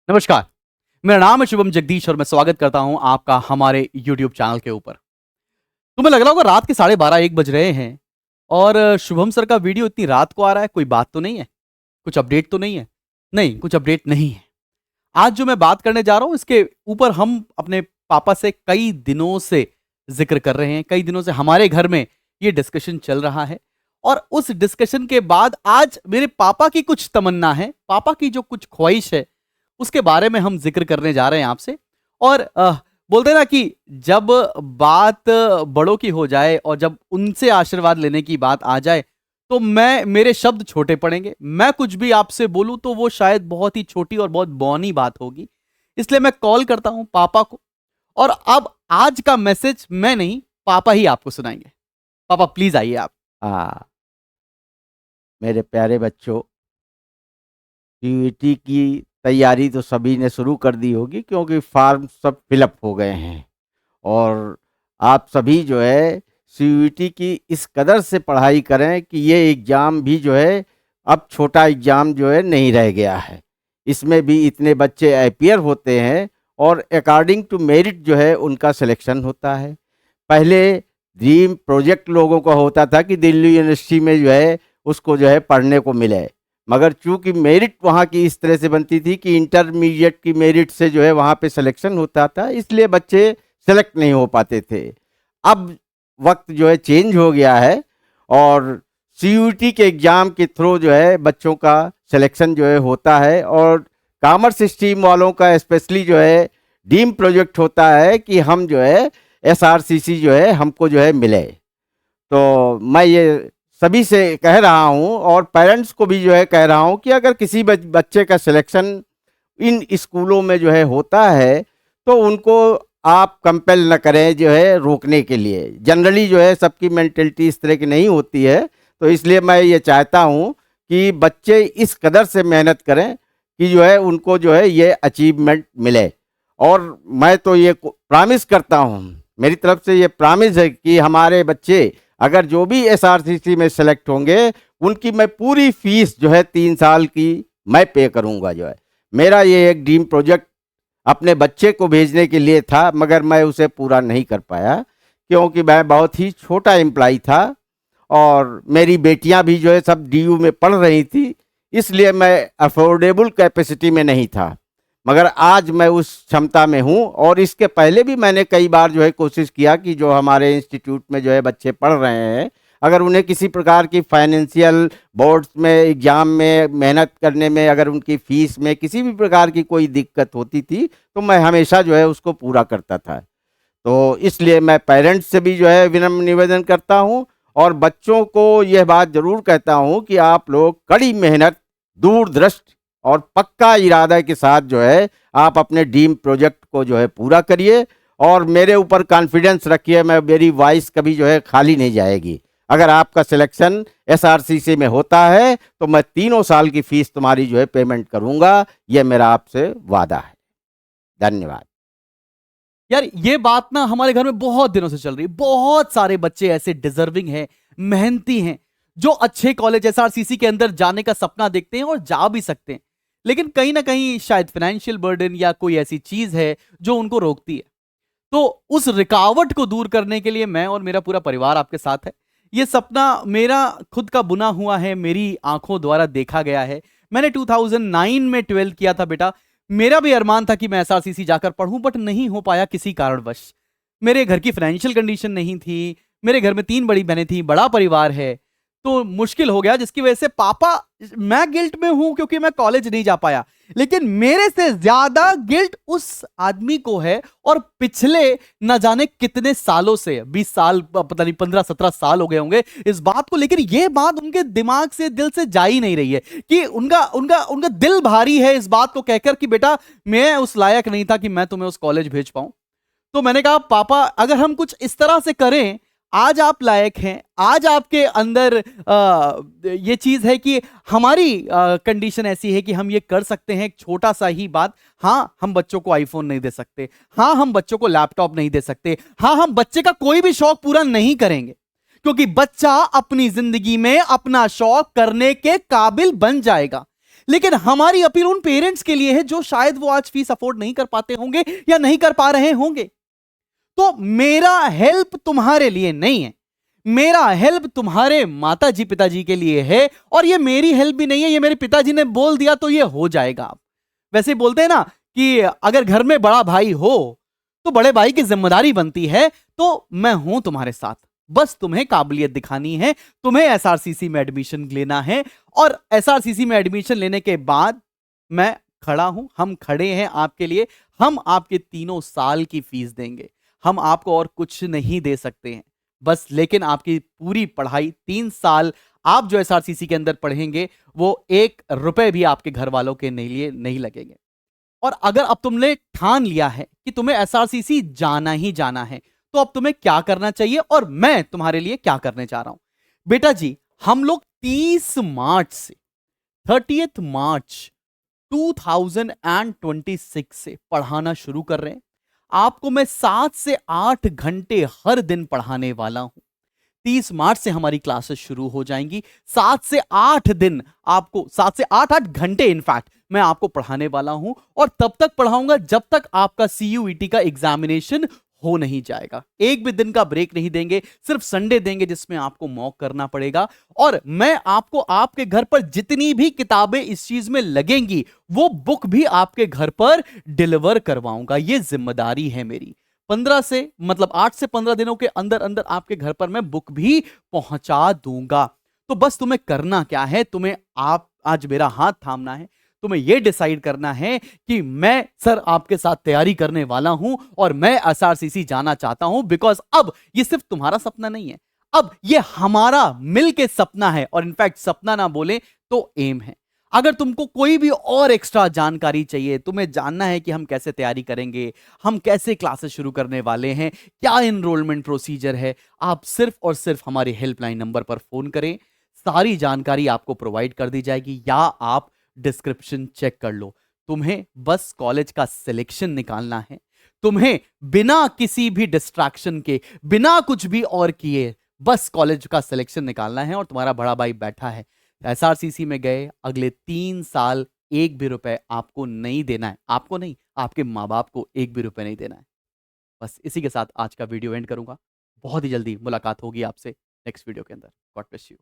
नमस्कार। मेरा नाम है शुभम जगदीश और मैं स्वागत करता हूं आपका हमारे YouTube चैनल के ऊपर। तुम्हें लग रहा होगा रात के 12:30-1 बज रहे हैं और शुभम सर का वीडियो इतनी रात को आ रहा है, कोई बात तो नहीं है? कुछ अपडेट तो नहीं है? नहीं, कुछ अपडेट नहीं है। आज जो मैं बात करने जा रहा हूं इसके ऊपर हम अपने पापा से कई दिनों से ज़िक्र कर रहे हैं, कई दिनों से हमारे घर में ये डिस्कशन चल रहा है और उस डिस्कशन के बाद आज मेरे पापा की कुछ तमन्ना है, पापा की जो कुछ ख्वाहिश है उसके बारे में हम जिक्र करने जा रहे हैं आपसे। और बोलते हैं ना कि जब बात बड़ों की हो जाए और जब उनसे आशीर्वाद लेने की बात आ जाए तो मेरे शब्द छोटे पड़ेंगे। मैं कुछ भी आपसे बोलूं तो वो शायद बहुत ही छोटी और बहुत बौनी बात होगी। इसलिए मैं कॉल करता हूं पापा को और अब आज का मैसेज मैं नहीं, पापा ही आपको सुनाएंगे। पापा प्लीज आइए आप। हाँ, मेरे प्यारे बच्चों, सीयूईटी की तैयारी तो सभी ने शुरू कर दी होगी क्योंकि फॉर्म सब फिलअप हो गए हैं। और आप सभी जो है सीयूईटी की इस कदर से पढ़ाई करें कि ये एग्ज़ाम भी जो है अब छोटा एग्ज़ाम जो है नहीं रह गया है। इसमें भी इतने बच्चे अपीयर होते हैं और अकॉर्डिंग टू मेरिट जो है उनका सिलेक्शन होता है। पहले ड्रीम प्रोजेक्ट लोगों का होता था कि दिल्ली यूनिवर्सिटी में जो है उसको जो है पढ़ने को मिले, मगर चूंकि मेरिट वहाँ की इस तरह से बनती थी कि इंटरमीडिएट की मेरिट से जो है वहाँ पे सिलेक्शन होता था, इसलिए बच्चे सेलेक्ट नहीं हो पाते थे। अब वक्त जो है चेंज हो गया है और सीयूईटी के एग्ज़ाम के थ्रू जो है बच्चों का सिलेक्शन जो है होता है। और कॉमर्स स्ट्रीम वालों का स्पेशली जो है ड्रीम प्रोजेक्ट होता है कि हम जो है एसआरसीसी जो है हमको जो है मिले। तो मैं ये सभी से कह रहा हूँ और पेरेंट्स को भी जो है कह रहा हूँ कि अगर किसी बच्चे का सिलेक्शन इन स्कूलों में जो है होता है तो उनको आप कंपेल न करें जो है रोकने के लिए। जनरली जो है सबकी मेंटलिटी इस तरह की नहीं होती है, तो इसलिए मैं ये चाहता हूँ कि बच्चे इस कदर से मेहनत करें कि जो है उनको जो है ये अचीवमेंट मिले। और मैं तो ये प्रॉमिस करता हूँ, मेरी तरफ से ये प्रॉमिस है कि हमारे बच्चे अगर जो भी एसआरसीसी में सेलेक्ट होंगे उनकी मैं पूरी फीस जो है 3 साल की मैं पे करूँगा। जो है मेरा ये एक ड्रीम प्रोजेक्ट अपने बच्चे को भेजने के लिए था, मगर मैं उसे पूरा नहीं कर पाया क्योंकि मैं बहुत ही छोटा एम्प्लॉय था और मेरी बेटियां भी जो है सब डीयू में पढ़ रही थी, इसलिए मैं अफोर्डेबल कैपेसिटी में नहीं था। मगर आज मैं उस क्षमता में हूँ और इसके पहले भी मैंने कई बार जो है कोशिश किया कि जो हमारे इंस्टीट्यूट में जो है बच्चे पढ़ रहे हैं, अगर उन्हें किसी प्रकार की फाइनेंशियल बोर्ड्स में एग्ज़ाम में मेहनत करने में अगर उनकी फ़ीस में किसी भी प्रकार की कोई दिक्कत होती थी तो मैं हमेशा जो है उसको पूरा करता था। तो इसलिए मैं पेरेंट्स से भी जो है विनम्र निवेदन करता हूँ और बच्चों को यह बात ज़रूर कहता हूँ कि आप लोग कड़ी मेहनत, दूरदृष्टि और पक्का इरादा के साथ जो है आप अपने ड्रीम प्रोजेक्ट को जो है पूरा करिए और मेरे ऊपर कॉन्फिडेंस रखिए, मेरी वॉइस कभी जो है खाली नहीं जाएगी। अगर आपका सिलेक्शन एसआरसीसी में होता है तो मैं 3 साल की फीस तुम्हारी जो है पेमेंट करूंगा, यह मेरा आपसे वादा है। धन्यवाद। यार ये बात ना हमारे घर में बहुत दिनों से चल रही है। बहुत सारे बच्चे ऐसे डिजर्विंग हैं, मेहनती हैं, जो अच्छे कॉलेज एसआरसीसी के अंदर जाने का सपना देखते हैं और जा भी सकते हैं, लेकिन कहीं ना कहीं शायद फाइनेंशियल बर्डन या कोई ऐसी चीज है जो उनको रोकती है। तो उस रुकावट को दूर करने के लिए मैं और मेरा पूरा परिवार आपके साथ है। ये सपना मेरा खुद का बुना हुआ है, मेरी आंखों द्वारा देखा गया है। मैंने 2009 में 12 किया था बेटा। मेरा भी अरमान था कि मैं एसआरसीसी जाकर पढ़ूं, बट नहीं हो पाया किसी कारणवश। मेरे घर की फाइनेंशियल कंडीशन नहीं थी, मेरे घर में 3 बड़ी बहनें थी, बड़ा परिवार है, तो मुश्किल हो गया, जिसकी वजह से पापा, मैं गिल्ट में हूं क्योंकि मैं कॉलेज नहीं जा पाया, लेकिन मेरे से ज्यादा गिल्ट उस आदमी को है। और पिछले न जाने कितने सालों से, 20 साल, पता नहीं 15-17 साल हो गए होंगे इस बात को, लेकिन ये बात उनके दिमाग से, दिल से जा ही नहीं रही है कि उनका उनका उनका दिल भारी है इस बात को कहकर कि बेटा मैं उस लायक नहीं था कि मैं तुम्हें उस कॉलेज भेज पाऊं। तो मैंने कहा पापा अगर हम कुछ इस तरह से करें, आज आप लायक हैं, आज आपके अंदर ये चीज है कि हमारी कंडीशन ऐसी है कि हम ये कर सकते हैं। एक छोटा सा ही बात, हाँ हम बच्चों को आईफोन नहीं दे सकते, हाँ हम बच्चों को लैपटॉप नहीं दे सकते, हाँ हम बच्चे का कोई भी शौक पूरा नहीं करेंगे, क्योंकि बच्चा अपनी जिंदगी में अपना शौक करने के काबिल बन जाएगा। लेकिन हमारी अपील उन पेरेंट्स के लिए है जो शायद वो आज फीस अफोर्ड नहीं कर पाते होंगे या नहीं कर पा रहे होंगे। तो मेरा हेल्प तुम्हारे लिए नहीं है, मेरा हेल्प तुम्हारे माताजी पिताजी के लिए है। और ये मेरी हेल्प भी नहीं है, ये मेरे पिताजी ने बोल दिया तो ये हो जाएगा। वैसे बोलते हैं ना कि अगर घर में बड़ा भाई हो तो बड़े भाई की जिम्मेदारी बनती है। तो मैं हूं तुम्हारे साथ, बस तुम्हें काबिलियत दिखानी है, तुम्हें एसआरसीसी में एडमिशन लेना है। और एसआरसीसी में एडमिशन लेने के बाद मैं खड़ा हूं, हम खड़े हैं आपके लिए। हम आपके 3 साल की फीस देंगे, हम आपको और कुछ नहीं दे सकते हैं बस। लेकिन आपकी पूरी पढ़ाई 3 साल आप जो एसआरसीसी के अंदर पढ़ेंगे वो 1 रुपए भी आपके घर वालों के लिए नहीं लगेंगे। और अगर अब तुमने ठान लिया है कि तुम्हें एसआरसीसी जाना ही जाना है, तो अब तुम्हें क्या करना चाहिए और मैं तुम्हारे लिए क्या करने जा रहा हूं। बेटा जी, हम लोग 30 मार्च से 30 मार्च 2026 से पढ़ाना शुरू कर रहे हैं। आपको मैं 7 से 8 घंटे हर दिन पढ़ाने वाला हूं। 30 मार्च से हमारी क्लासेस शुरू हो जाएंगी। 7 से 8 दिन आपको, 7 से 8 घंटे इनफैक्ट मैं आपको पढ़ाने वाला हूं। और तब तक पढ़ाऊंगा जब तक आपका सीयूईटी का एग्जामिनेशन हो नहीं जाएगा। एक भी दिन का ब्रेक नहीं देंगे, सिर्फ संडे देंगे जिसमें आपको मॉक करना पड़ेगा। और मैं आपको आपके घर पर जितनी भी किताबें इस चीज में लगेंगी वो बुक भी आपके घर पर डिलीवर करवाऊंगा। ये जिम्मेदारी है मेरी। 15 से मतलब 8 से 15 दिनों के अंदर अंदर आपके घर पर मैं बुक भी पहुंचा दूंगा। तो बस तुम्हें करना क्या है, तुम्हें आप आज मेरा हाथ थामना है। तुम्हें यह डिसाइड करना है कि मैं सर आपके साथ तैयारी करने वाला हूं और मैं एसआरसीसी जाना चाहता हूं। बिकॉज अब ये सिर्फ तुम्हारा सपना नहीं है, अब ये हमारा मिल के सपना है। और इनफैक्ट सपना ना बोले तो एम है। अगर तुमको कोई भी और एक्स्ट्रा जानकारी चाहिए, तुम्हें जानना है कि हम कैसे तैयारी करेंगे, हम कैसे क्लासेस शुरू करने वाले हैं, क्या इनरोलमेंट प्रोसीजर है, आप सिर्फ और सिर्फ हमारे हेल्पलाइन नंबर पर फोन करें। सारी जानकारी आपको प्रोवाइड कर दी जाएगी, या आप डिस्क्रिप्शन चेक कर लो। तुम्हें बस कॉलेज का सिलेक्शन निकालना है। तुम्हें बिना किसी भी डिस्ट्रैक्शन के, बिना कुछ भी और किए बस कॉलेज का सिलेक्शन निकालना है। और तुम्हारा बड़ा भाई बैठा है। एसआरसीसी में गए अगले 3 साल एक भी रुपए आपको नहीं देना है। आपको नहीं, आपके माँ बाप को एक भी रुपए नहीं देना है। बस इसी के साथ आज का वीडियो एंड करूंगा। बहुत ही जल्दी मुलाकात होगी आपसे नेक्स्ट वीडियो के अंदर। God bless you.